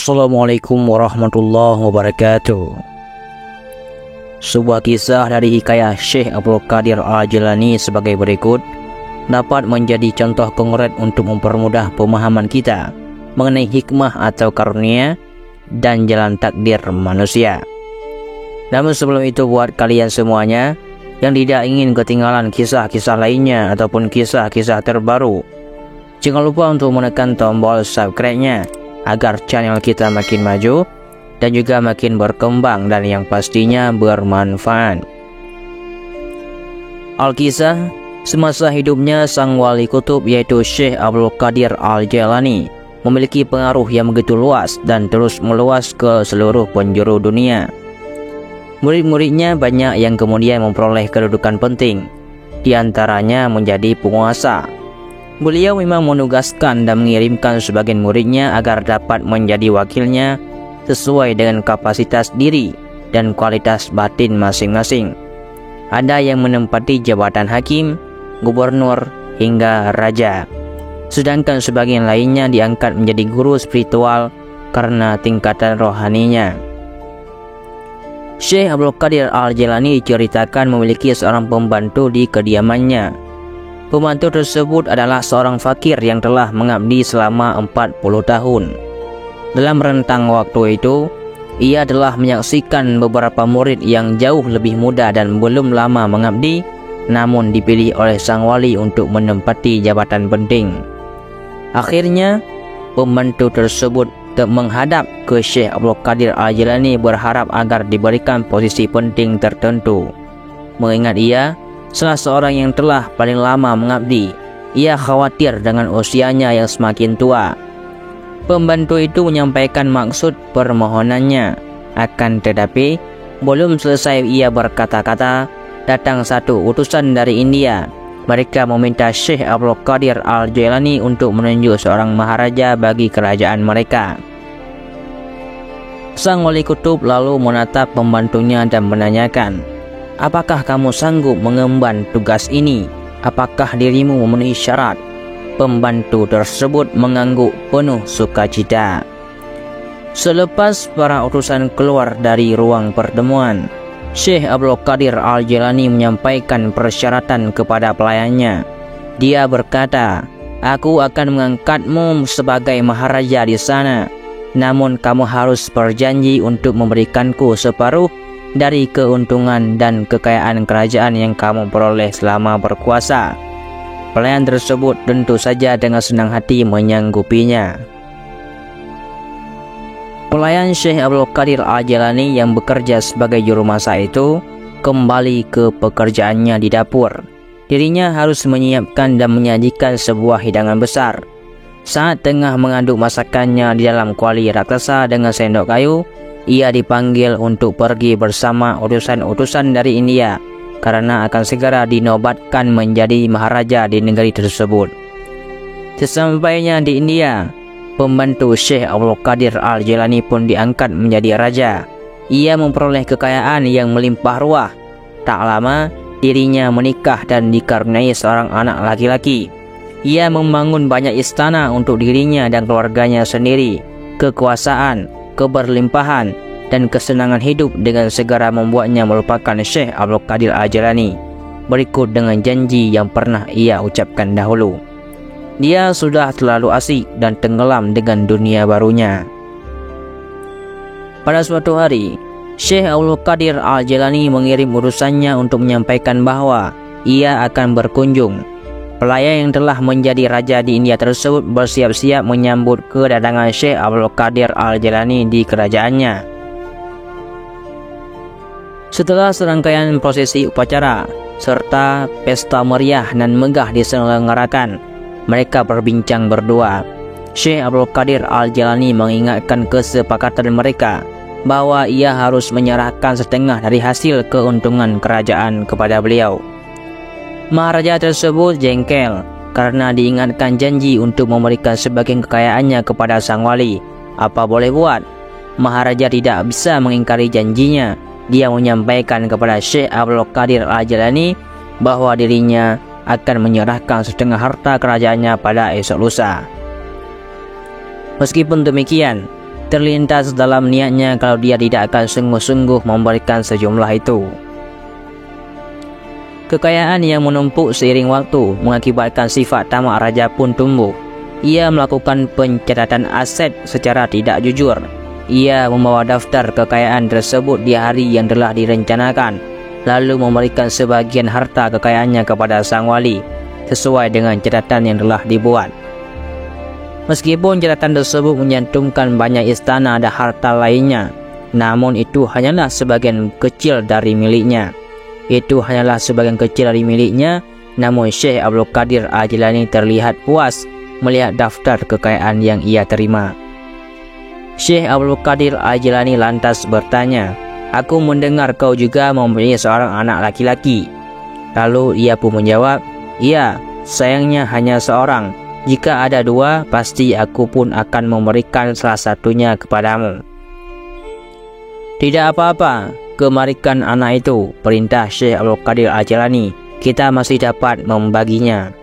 Assalamualaikum warahmatullahi wabarakatuh. Sebuah kisah dari hikayah Syekh Abdul Qadir Al-Jilani sebagai berikut dapat menjadi contoh konkret untuk mempermudah pemahaman kita mengenai hikmah atau karunia dan jalan takdir manusia. Namun sebelum itu, buat kalian semuanya yang tidak ingin ketinggalan kisah-kisah lainnya ataupun kisah-kisah terbaru, jangan lupa untuk menekan tombol subscribe-nya agar channel kita makin maju dan juga makin berkembang dan yang pastinya bermanfaat. Al-Kisah, semasa hidupnya sang wali kutub yaitu Syekh Abdul Qadir Al-Jilani memiliki pengaruh yang begitu luas dan terus meluas ke seluruh penjuru dunia. Murid-muridnya banyak yang kemudian memperoleh kedudukan penting, di antaranya menjadi penguasa. Beliau memang menugaskan dan mengirimkan sebagian muridnya agar dapat menjadi wakilnya sesuai dengan kapasitas diri dan kualitas batin masing-masing. Ada yang menempati jabatan hakim, gubernur, hingga raja. Sedangkan sebagian lainnya diangkat menjadi guru spiritual karena tingkatan rohaninya. Syekh Abdul Qadir Al-Jilani diceritakan memiliki seorang pembantu di kediamannya. Pembantu tersebut adalah seorang fakir yang telah mengabdi selama 40 tahun. Dalam rentang waktu itu, ia telah menyaksikan beberapa murid yang jauh lebih muda dan belum lama mengabdi, namun dipilih oleh sang wali untuk menempati jabatan penting. Akhirnya, pembantu tersebut menghadap ke Syekh Abdul Qadir Al-Jilani berharap agar diberikan posisi penting tertentu. Mengingat ia salah seorang yang telah paling lama mengabdi, ia khawatir dengan usianya yang semakin tua. Pembantu itu menyampaikan maksud permohonannya. Akan tetapi, belum selesai ia berkata-kata, datang satu utusan dari India. Mereka meminta Syekh Abdul Qadir Al-Jilani untuk menunjuk seorang maharaja bagi kerajaan mereka. Sang wali kutub lalu menatap pembantunya dan menanyakan, "Apakah kamu sanggup mengemban tugas ini? Apakah dirimu memenuhi syarat?" Pembantu tersebut mengangguk penuh sukacita. Selepas para utusan keluar dari ruang pertemuan, Syekh Abdul Qadir Al-Jilani menyampaikan persyaratan kepada pelayannya. Dia berkata, "Aku akan mengangkatmu sebagai maharaja di sana. Namun kamu harus berjanji untuk memberikanku separuh dari keuntungan dan kekayaan kerajaan yang kamu peroleh selama berkuasa." Pelayan tersebut tentu saja dengan senang hati menyanggupinya. Pelayan Syekh Abdul Qadir Al-Jilani yang bekerja sebagai juru masak itu kembali ke pekerjaannya di dapur. Dirinya harus menyiapkan dan menyajikan sebuah hidangan besar. Saat tengah mengaduk masakannya di dalam kuali raksasa dengan sendok kayu, ia dipanggil untuk pergi bersama utusan-utusan dari India karena akan segera dinobatkan menjadi maharaja di negeri tersebut. Sesampainya di India, pembantu Syekh Abdul Qadir Al-Jilani pun diangkat menjadi raja. Ia memperoleh kekayaan yang melimpah ruah. Tak lama, dirinya menikah dan dikaruniai seorang anak laki-laki. Ia membangun banyak istana untuk dirinya dan keluarganya sendiri. Kekuasaan, keberlimpahan, dan kesenangan hidup dengan segera membuatnya melupakan Syekh Abdul Qadir Al-Jilani. Berikut dengan janji yang pernah ia ucapkan dahulu. Dia sudah terlalu asik dan tenggelam dengan dunia barunya. Pada suatu hari, Syekh Abdul Qadir Al-Jilani mengirim utusannya untuk menyampaikan bahwa ia akan berkunjung. Pelayan yang telah menjadi raja di India tersebut bersiap-siap menyambut kedatangan Syekh Abdul Qadir Al-Jilani di kerajaannya. Setelah serangkaian prosesi upacara serta pesta meriah dan megah diselenggarakan, mereka berbincang berdua. Syekh Abdul Qadir Al-Jilani mengingatkan kesepakatan mereka bahwa ia harus menyerahkan setengah dari hasil keuntungan kerajaan kepada beliau. Maharaja tersebut jengkel karena diingatkan janji untuk memberikan sebagian kekayaannya kepada sang wali. Apa boleh buat, Maharaja tidak bisa mengingkari janjinya. Dia menyampaikan kepada Syekh Abdul Qadir Al-Jilani bahwa dirinya akan menyerahkan setengah harta kerajaannya pada esok lusa. Meskipun demikian, Terlintas dalam niatnya kalau dia tidak akan sungguh-sungguh memberikan sejumlah itu. Kekayaan yang menumpuk seiring waktu mengakibatkan sifat tamak raja pun tumbuh. Ia melakukan pencatatan aset secara tidak jujur. Ia membawa daftar kekayaan tersebut di hari yang telah direncanakan, lalu memberikan sebagian harta kekayaannya kepada sang wali, sesuai dengan catatan yang telah dibuat. Meskipun catatan tersebut menyantumkan banyak istana dan harta lainnya, namun itu hanyalah sebagian kecil dari miliknya. Namun Syekh Abdul Qadir Al-Jilani terlihat puas melihat daftar kekayaan yang ia terima. Syekh Abdul Qadir Al-Jilani lantas bertanya, "Aku mendengar kau juga mempunyai seorang anak laki-laki." Lalu ia pun menjawab, "Iya, sayangnya hanya seorang. Jika ada dua, pasti aku pun akan memberikan salah satunya kepadamu." "Tidak apa-apa, kemarikan anak itu," perintah Syekh Abdul Qadir Al-Jilani. "Kita masih dapat membaginya."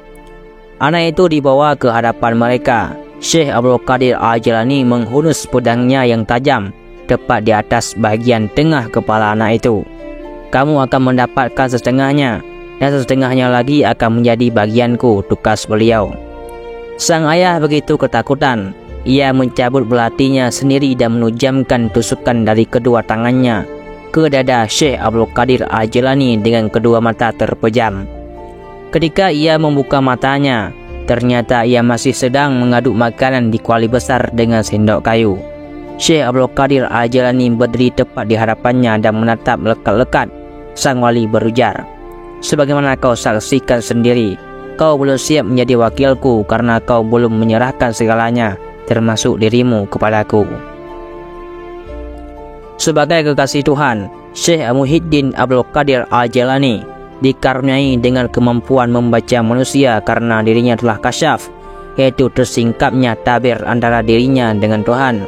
Anak itu dibawa ke hadapan mereka. Syekh Abdul Qadir Al-Jilani menghunus pedangnya yang tajam tepat di atas bagian tengah kepala anak itu. "Kamu akan mendapatkan setengahnya, dan setengahnya lagi akan menjadi bagianku," tukas beliau. Sang ayah begitu ketakutan. Ia mencabut belatinya sendiri dan menujamkan tusukan dari kedua tangannya ke dada Syekh Abdul Qadir Al-Jilani dengan kedua mata terpejam. Ketika ia membuka matanya, ternyata ia masih sedang mengaduk makanan di kuali besar dengan sendok kayu. Syekh Abdul Qadir Al-Jilani berdiri tepat di hadapannya dan menatap lekat-lekat. Sang wali berujar, "Sebagaimana kau saksikan sendiri, kau belum siap menjadi wakilku karena kau belum menyerahkan segalanya, termasuk dirimu, kepadaku." Sebagai kekasih Tuhan, Syekh Muhyiddin Abdul Qadir Al-Jilani dikaruniai dengan kemampuan membaca manusia karena dirinya telah kasyaf, yaitu tersingkapnya tabir antara dirinya dengan Tuhan.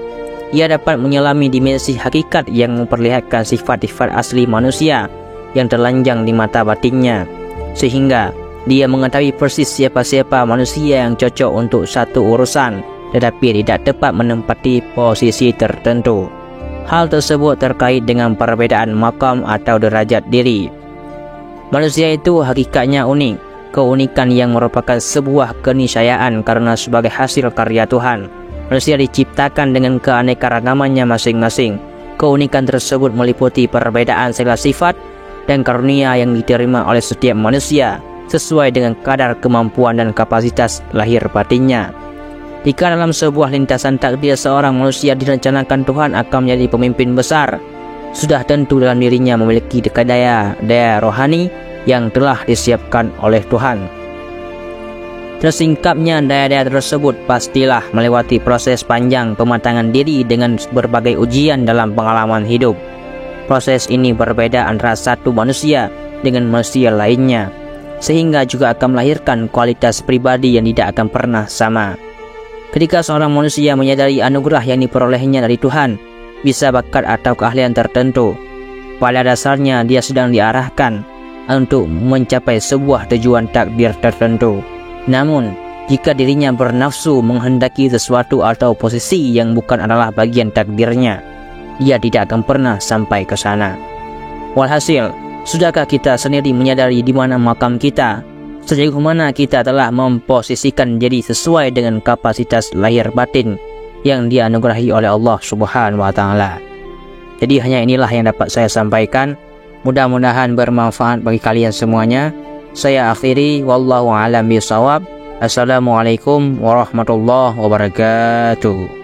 Ia dapat menyelami dimensi hakikat yang memperlihatkan sifat-sifat asli manusia yang terlanjang di mata batinnya, sehingga dia mengetahui persis siapa-siapa manusia yang cocok untuk satu urusan tetapi tidak tepat menempati posisi tertentu. Hal tersebut terkait dengan perbedaan makam atau derajat diri. Manusia itu hakikatnya unik, keunikan yang merupakan sebuah keniscayaan karena sebagai hasil karya Tuhan. Manusia diciptakan dengan keanekaragamannya masing-masing. Keunikan tersebut meliputi perbedaan segala sifat dan karunia yang diterima oleh setiap manusia sesuai dengan kadar kemampuan dan kapasitas lahir batinnya. Jika dalam sebuah lintasan takdir seorang manusia direncanakan Tuhan akan menjadi pemimpin besar, sudah tentu dalam dirinya memiliki daya rohani yang telah disiapkan oleh Tuhan. Tersingkapnya daya-daya tersebut pastilah melewati proses panjang pematangan diri dengan berbagai ujian dalam pengalaman hidup. Proses ini berbeda antara satu manusia dengan manusia lainnya, sehingga juga akan melahirkan kualitas pribadi yang tidak akan pernah sama. Ketika seorang manusia menyadari anugerah yang diperolehnya dari Tuhan, bisa bakat atau keahlian tertentu, pada dasarnya dia sedang diarahkan untuk mencapai sebuah tujuan takdir tertentu. Namun, jika dirinya bernafsu menghendaki sesuatu atau posisi yang bukan adalah bagian takdirnya, ia tidak akan pernah sampai ke sana. Walhasil, sudahkah kita sendiri menyadari di mana makam kita? Sejauh mana kita telah memposisikan diri sesuai dengan kapasitas lahir batin yang dianugerahi oleh Allah Subhanahu wa Ta'ala. Jadi hanya inilah yang dapat saya sampaikan. Mudah-mudahan bermanfaat bagi kalian semuanya. Saya akhiri, wallahu a'lam bishawab. Assalamualaikum warahmatullahi wabarakatuh.